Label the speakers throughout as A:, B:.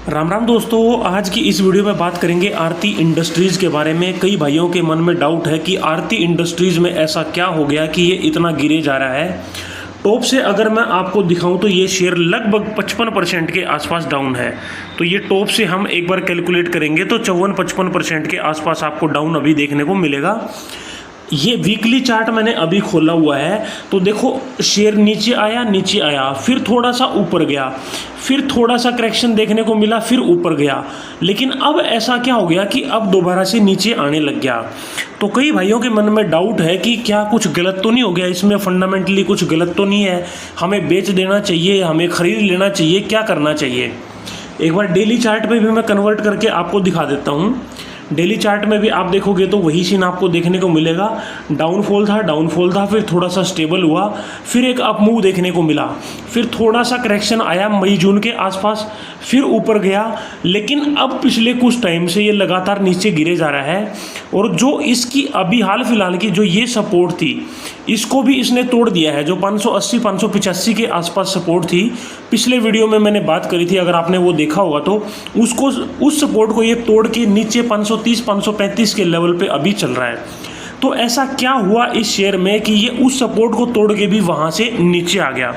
A: राम राम दोस्तों, आज की इस वीडियो में बात करेंगे आरती इंडस्ट्रीज़ के बारे में। कई भाइयों के मन में डाउट है कि आरती इंडस्ट्रीज़ में ऐसा क्या हो गया कि ये इतना गिरे जा रहा है। टॉप से अगर मैं आपको दिखाऊं तो ये शेयर लगभग 55% के आसपास डाउन है। तो ये टॉप से हम एक बार कैलकुलेट करेंगे तो 54-55% के आसपास आपको डाउन अभी देखने को मिलेगा। ये वीकली चार्ट मैंने अभी खोला हुआ है तो देखो, शेयर नीचे आया, फिर थोड़ा सा ऊपर गया, फिर थोड़ा सा करेक्शन देखने को मिला, फिर ऊपर गया। लेकिन अब ऐसा क्या हो गया कि अब दोबारा से नीचे आने लग गया। तो कई भाइयों के मन में डाउट है कि क्या कुछ गलत तो नहीं हो गया, इसमें फंडामेंटली कुछ गलत तो नहीं है, हमें बेच देना चाहिए, हमें ख़रीद लेना चाहिए, क्या करना चाहिए। एक बार डेली चार्ट पे भी मैं कन्वर्ट करके आपको दिखा देता हूँ। डेली चार्ट में भी आप देखोगे तो वही सीन आपको देखने को मिलेगा। डाउनफॉल था, फिर थोड़ा सा स्टेबल हुआ, फिर एक अप मूव देखने को मिला, फिर थोड़ा सा करेक्शन आया मई जून के आसपास, फिर ऊपर गया। लेकिन अब पिछले कुछ टाइम से ये लगातार नीचे गिरे जा रहा है। और जो इसकी अभी हाल फिलहाल की जो ये सपोर्ट थी, इसको भी इसने तोड़ दिया है। जो 580-585 के आसपास सपोर्ट थी, पिछले वीडियो में मैंने बात करी थी, अगर आपने वो देखा होगा तो उस सपोर्ट को ये तोड़ के नीचे 530-535 के लेवल पे अभी चल रहा है। तो ऐसा क्या हुआ इस शेयर में कि ये उस सपोर्ट को तोड़ के भी वहाँ से नीचे आ गया।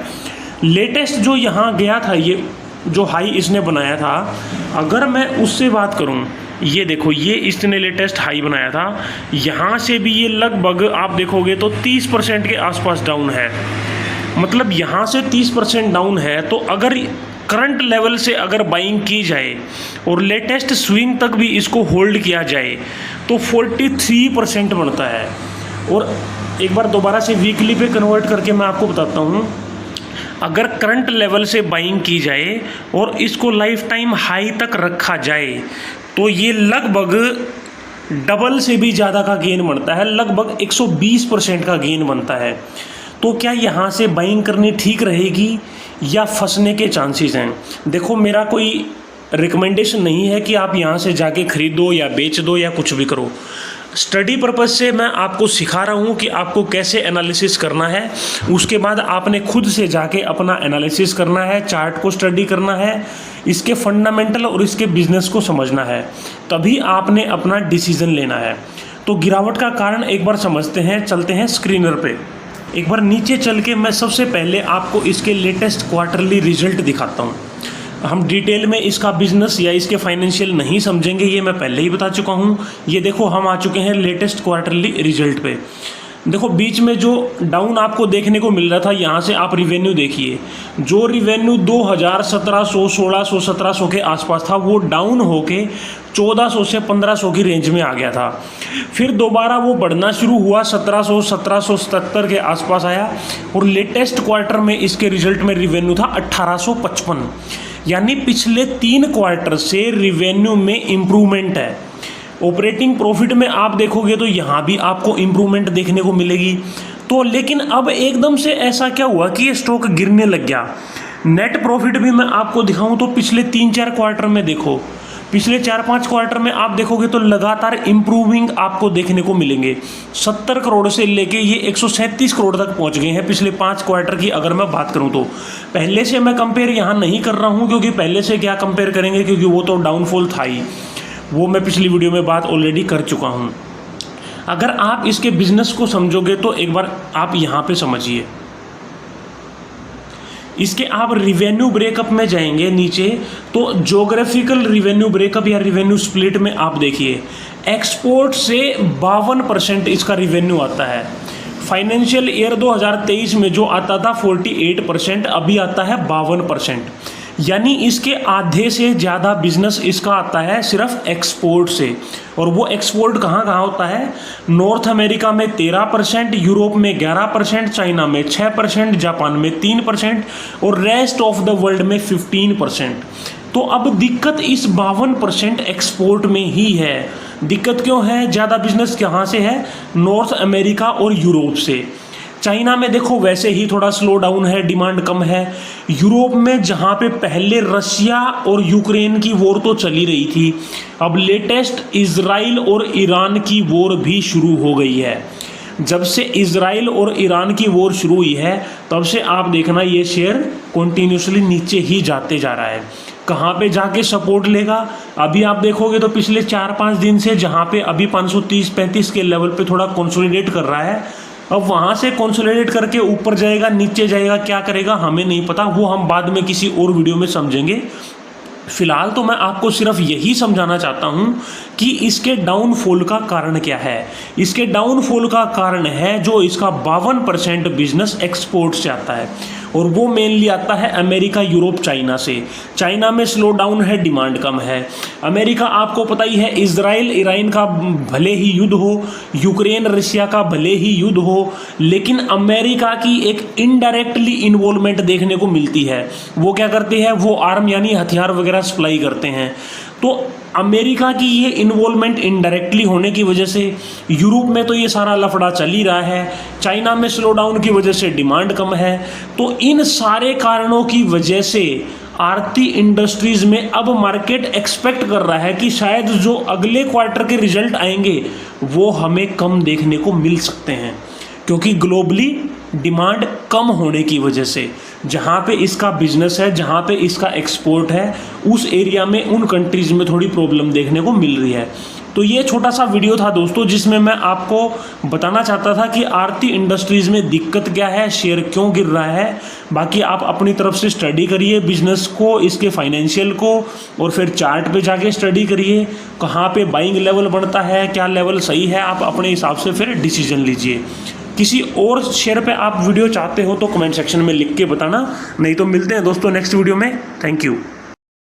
A: लेटेस्ट जो यहाँ गया था, ये जो हाई इसने बनाया था, अगर मैं उससे बात करूँ, ये देखो, ये इसने लेटेस्ट हाई बनाया था, यहाँ से भी ये लगभग आप देखोगे तो 30% के आसपास डाउन है। मतलब यहाँ से 30% डाउन है। तो अगर करंट लेवल से अगर बाइंग की जाए और लेटेस्ट स्विंग तक भी इसको होल्ड किया जाए तो 43% बनता है। और एक बार दोबारा से वीकली पे कन्वर्ट करके मैं आपको बताता हूँ। अगर करंट लेवल से बाइंग की जाए और इसको लाइफ टाइम हाई तक रखा जाए तो ये लगभग डबल से भी ज़्यादा का गेन बनता है, लगभग 120% का गेन बनता है। तो क्या यहाँ से बाइंग करनी ठीक रहेगी या फंसने के चांसेस हैं? देखो, मेरा कोई रिकमेंडेशन नहीं है कि आप यहाँ से जाके खरीदो या बेच दो या कुछ भी करो। स्टडी पर्पज़ से मैं आपको सिखा रहा हूँ कि आपको कैसे एनालिसिस करना है। उसके बाद आपने खुद से जाके अपना एनालिसिस करना है, चार्ट को स्टडी करना है, इसके फंडामेंटल और इसके बिजनेस को समझना है, तभी आपने अपना डिसीजन लेना है। तो गिरावट का कारण एक बार समझते हैं, चलते हैं स्क्रीनर पे। एक बार नीचे चल के मैं सबसे पहले आपको इसके लेटेस्ट क्वार्टरली रिजल्ट दिखाता हूँ। हम डिटेल में इसका बिजनेस या इसके फाइनेंशियल नहीं समझेंगे, ये मैं पहले ही बता चुका हूँ। ये देखो, हम आ चुके हैं लेटेस्ट क्वार्टरली रिजल्ट पे। देखो, बीच में जो डाउन आपको देखने को मिल रहा था, यहाँ से आप रिवेन्यू देखिए। जो रिवेन्यू 2017, 1600, 1700 के आसपास था, वो डाउन होके 1400 से 1500 की रेंज में आ गया था। फिर दोबारा वो बढ़ना शुरू हुआ, 1700, 1777 के आसपास आया। और लेटेस्ट क्वार्टर में इसके रिजल्ट में रिवेन्यू था 1855। यानी पिछले 3 क्वार्टर से रिवेन्यू में इम्प्रूवमेंट है। ऑपरेटिंग प्रॉफिट में आप देखोगे तो यहाँ भी आपको इम्प्रूवमेंट देखने को मिलेगी। तो लेकिन अब एकदम से ऐसा क्या हुआ कि ये स्टॉक गिरने लग गया। नेट प्रॉफिट भी मैं आपको दिखाऊं तो पिछले 3-4 क्वार्टर में देखो, पिछले 4-5 क्वार्टर में आप देखोगे तो लगातार इम्प्रूविंग आपको देखने को मिलेंगे। 70 करोड़ से लेके ये 137 करोड़ तक पहुंच गए हैं पिछले 5 क्वार्टर की अगर मैं बात करूं तो। पहले से मैं कंपेयर यहाँ नहीं कर रहा हूँ, क्योंकि पहले से क्या कंपेयर करेंगे, क्योंकि वो तो डाउनफॉल था ही, वो मैं पिछली वीडियो में बात ऑलरेडी कर चुका हूँ। अगर आप इसके बिजनेस को समझोगे तो एक बार आप यहाँ पे समझिए। इसके आप रिवेन्यू ब्रेकअप में जाएंगे नीचे, तो ज्योग्राफिकल रिवेन्यू ब्रेकअप या रिवेन्यू स्प्लिट में आप देखिए, एक्सपोर्ट से 52% इसका रिवेन्यू आता है। फाइनेंशियल ईयर 2023 में जो आता था 48%, अभी आता है 52%। यानी इसके आधे से ज़्यादा बिजनेस इसका आता है सिर्फ एक्सपोर्ट से। और वो एक्सपोर्ट कहाँ कहाँ होता है? नॉर्थ अमेरिका में 13%, यूरोप में 11%, चाइना में 6%, जापान में 3% और रेस्ट ऑफ द वर्ल्ड में 15%। तो अब दिक्कत इस 52% एक्सपोर्ट में ही है। दिक्कत क्यों है? ज़्यादा बिजनेस कहाँ से है? नॉर्थ अमेरिका और यूरोप से। चाइना में देखो वैसे ही थोड़ा स्लो डाउन है, डिमांड कम है। यूरोप में जहाँ पे पहले रशिया और यूक्रेन की वॉर तो चली रही थी, अब लेटेस्ट इजराइल और ईरान की वॉर भी शुरू हो गई है। जब से इजराइल और ईरान की वॉर शुरू हुई है तब से आप देखना ये शेयर कॉन्टीन्यूसली नीचे ही जाते जा रहा है। कहाँ पे जाके सपोर्ट लेगा। अभी आप देखोगे तो पिछले 4-5 दिन से जहाँ पे अभी 530-35 के लेवल पे थोड़ा कंसोलिडेट कर रहा है, अब वहाँ से कंसोलिडेट करके ऊपर जाएगा, नीचे जाएगा, क्या करेगा हमें नहीं पता, वो हम बाद में किसी और वीडियो में समझेंगे। फिलहाल तो मैं आपको सिर्फ यही समझाना चाहता हूँ कि इसके डाउनफॉल का कारण क्या है। इसके डाउनफॉल का कारण है जो इसका 52% बिजनेस एक्सपोर्ट से आता है, और वो मेनली आता है अमेरिका, यूरोप, चाइना से। चाइना में स्लो डाउन है, डिमांड कम है। अमेरिका आपको पता ही है, इजराइल ईरान का भले ही युद्ध हो, यूक्रेन रशिया का भले ही युद्ध हो, लेकिन अमेरिका की एक इनडायरेक्टली इन्वॉल्वमेंट देखने को मिलती है। वो क्या करते हैं, वो आर्म यानी हथियार वगैरह सप्लाई करते हैं। तो अमेरिका की ये इन्वॉल्वमेंट इनडायरेक्टली होने की वजह से यूरोप में तो ये सारा लफड़ा चल ही रहा है, चाइना में स्लो डाउन की वजह से डिमांड कम है। तो इन सारे कारणों की वजह से आरती इंडस्ट्रीज़ में अब मार्केट एक्सपेक्ट कर रहा है कि शायद जो अगले क्वार्टर के रिजल्ट आएंगे वो हमें कम देखने को मिल सकते हैं, क्योंकि ग्लोबली डिमांड कम होने की वजह से जहाँ पे इसका बिजनेस है, जहाँ पे इसका एक्सपोर्ट है, उस एरिया में, उन कंट्रीज़ में थोड़ी प्रॉब्लम देखने को मिल रही है। तो ये छोटा सा वीडियो था दोस्तों, जिसमें मैं आपको बताना चाहता था कि आरती इंडस्ट्रीज़ में दिक्कत क्या है, शेयर क्यों गिर रहा है। बाकी आप अपनी तरफ से स्टडी करिए बिजनेस को, इसके फाइनेंशियल को, और फिर चार्ट पे जाके स्टडी करिए कहाँ पे बाइंग लेवल बनता है, क्या लेवल सही है, आप अपने हिसाब से फिर डिसीजन लीजिए। किसी और शेयर पे आप वीडियो चाहते हो तो कमेंट सेक्शन में लिख के बताना, नहीं तो मिलते हैं दोस्तों नेक्स्ट वीडियो में। Thank you.